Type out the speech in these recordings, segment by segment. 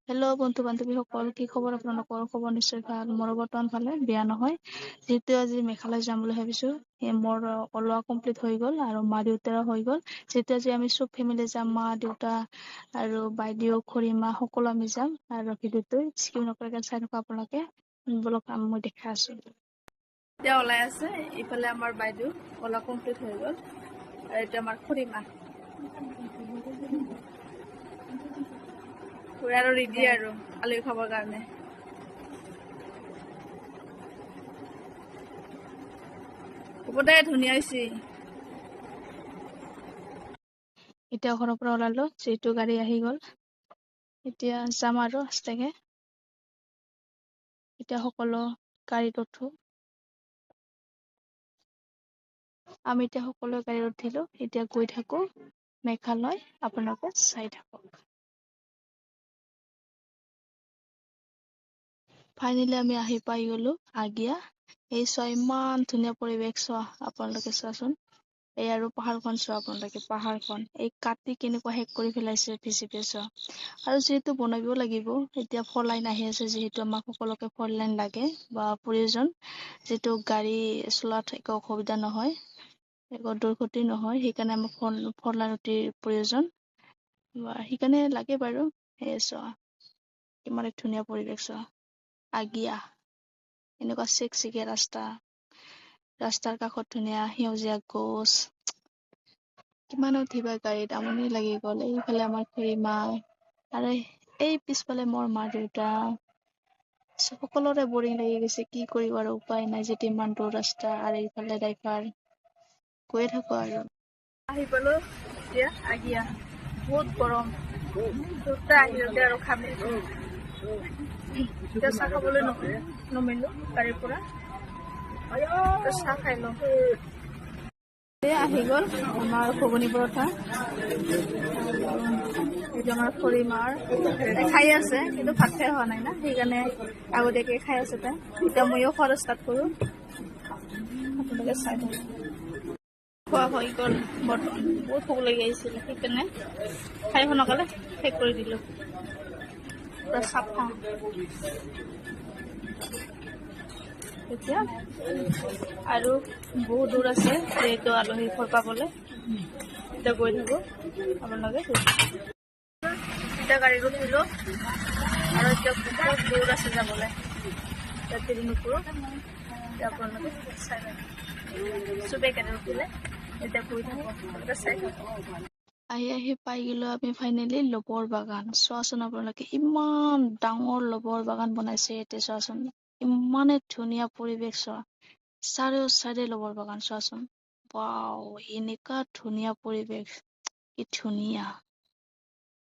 Hello' বন্ধু বান্ধৱীসকল, কি খবৰ? আপোনালোকৰ খবৰ নিশ্চয় ভাল। মোৰ বৰ্তমান ভালে, বেয়া নহয়। যিহেতু আজি মেঘালয় যাম বুলি ভাবিছো, মোৰ ওলোৱা কমপ্লিট হৈ গ'ল আৰু মা দেউতাৰো হৈ গ'ল। যিহেতু আজি আমি চব ফেমিলি যাম, মা দেউতা আৰু বাইদেউ খুৰীমা সকলো আমি যাম। আৰু ভিডিঅ'টো স্কিপ নকৰাকৈ চাই থকা আপোনালোকে। বলক মই দেখাই আছো। এতিয়া ওলাই আছে, ইফালে আমাৰ বাইদেউ ওলোৱা কমপ্লিট হৈ গ'ল আৰু এতিয়া আমাৰ খুৰীমা আৰু ৰেডি আৰু আলহী খাবৰ কাৰণে। হ'ব দে, ধুনীয়া হৈছে। এতিয়া ঘৰৰ পৰা ওলালো, যিহেতু গাড়ী আহি গ'ল। এতিয়া যাম আৰু আস্তেকে। এতিয়া সকলো গাড়ীত উঠো। আমি এতিয়া সকলো গাড়ীত উঠিলো, এতিয়া গৈ থাকো মেঘালয়। আপোনালোকে চাই থাকক। ফাইনেলি আমি আহি পাই গলো আগিয়া। এই চোৱা, ইমান ধুনীয়া পৰিৱেশ চোৱা, আপোনালোকে চোৱাচোন। এই আৰু পাহাৰখন চোৱা আপোনালোকে, পাহাৰখন এই কাটি কেনেকুৱা শেষ কৰি পেলাইছে ভিজিপে চোৱা। আৰু যিহেতু বনাবও লাগিব, এতিয়া 4 লাইন আহি আছে, যিহেতু আমাক সকলোকে 4 লাইন লাগে বা প্ৰয়োজন, যিহেতু গাড়ী চলাত একো অসুবিধা নহয়, একো দুৰ্গতি নহয়, সেইকাৰণে আমাক 4 লাইন অতি প্ৰয়োজন বা সেইকাৰণে লাগে বাৰু। সেয়ে চোৱা, কিমান ধুনীয়া পৰিৱেশ চোৱা। আগিয়া এনেকুৱা চিকচিকীয়া ৰাস্তাৰ কাষত ধুনীয়া সেউজীয়া গছ। কিমান উঠিবা গাড়ীত, আমনি লাগি গ'ল। এইফালে আমাৰ খুৰীমা আৰু এই পিছফালে মোৰ মা দেউতা। সকলোৰে বৰিং লাগি গৈছে, কি কৰিব আৰু উপায় নাই, যেতিয়া ইমান দূৰ ৰাস্তা আৰু এইফালে ড্ৰাইভাৰ। গৈয়ে থাকো আৰু আহি পালো এতিয়া আগিয়া। বহুত গৰম, আহিলোতে আৰু খামে। এতিয়া চাহ খাবলৈ নমিলো গাড়ীৰ পৰা, চাহ খাই লওঁ। আহি গ'ল আমাৰ ঘুগুনি পৰঠা। এইটো আমাৰ খুৰীমাৰ খাই আছে, কিন্তু ভাত খাই হোৱা নাই না, সেইকাৰণে আগতীয়াকৈ খাই আছে তাই। এতিয়া ময়ো খোৱা ষ্টাৰ্ট কৰোঁ, আপোনালোকে চাই থাকক। খোৱা হৈ গ'ল বৰ্তমান, বহুত ভোক লাগি আহিছিলে, সেইকাৰণে খাই সোনকালে শেষ কৰি দিলোঁ। পুৰা চাফা। এতিয়া আৰু বহুত দূৰ আছে, যিহেতু আলহী ঘৰ পাবলৈ। এতিয়া গৈ থাকো, আপোনালোকে এতিয়া গাড়ীত উঠিলো আৰু এতিয়া বহুত দূৰ আছে যাবলৈ। এতিয়া দেৰি নকৰোঁ, এতিয়া আপোনালোকে চাই লওক। চবেই গাড়ীত উঠিলে, এতিয়া গৈ থাকো, চাই থাকো। আহি পাই গলো আমি ফাইনেলি লবৰ বাগান। চোৱাচোন আপোনালোকে, ইমান ডাঙৰ লবৰ বাগান বনাইছে ইয়াতে। চোৱাচোন, ইমানে ধুনীয়া পৰিৱেশ চোৱা, চাৰিওচাইডে লবৰ বাগান। চোৱাচোন, ৱাও, এনেকুৱা ধুনীয়া পৰিৱেশ, কি ধুনীয়া।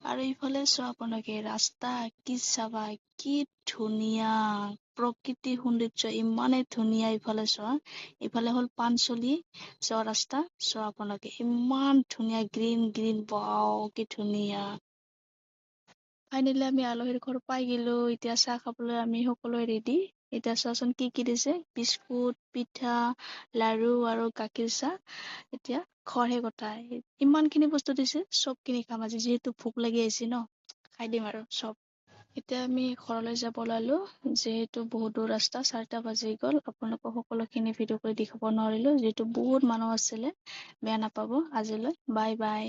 আৰু ইফালে চোৱা আপোনালোকে, ৰাস্তা কি চাবা, কি ধুনীয়া প্ৰকৃতিৰ সৌন্দৰ্য, ইমানেই ধুনীয়া। ইফালে চোৱা, ইফালে হ'ল পাণচলি যোৱা ৰাস্তা। চোৱা আপোনালোকে, ইমান ধুনীয়া গ্ৰীণ গ্ৰীণ, ৱাও কি ধুনীয়া। ফাইনেলি আমি আলহীৰ ঘৰ পাই গলো। এতিয়া চাহ খাবলৈ আমি সকলোৱে ৰেডি। এতিয়া চোৱাচোন কি কি দিছে, বিস্কুট, পিঠা, লাৰু আৰু গাখীৰ চাহ। এতিয়া খোৱাৰহে কথা, ইমানখিনি বস্তু দিছে, চব কিনি খাম আজি, যিহেতু ভোক লাগি আহিছে ন, খাই দিম আৰু চব। এতিয়া আমি ঘৰলৈ যাব ওলালো, যিহেতু বহুত দূৰ ৰাস্তা, 4টা বাজি গ'ল। আপোনালোকক সকলোখিনি ভিডিঅ' কৰি দেখাব নোৱাৰিলো, যিহেতু বহুত মানুহ আছিলে, বেয়া নাপাব আজিলৈ। Bye bye.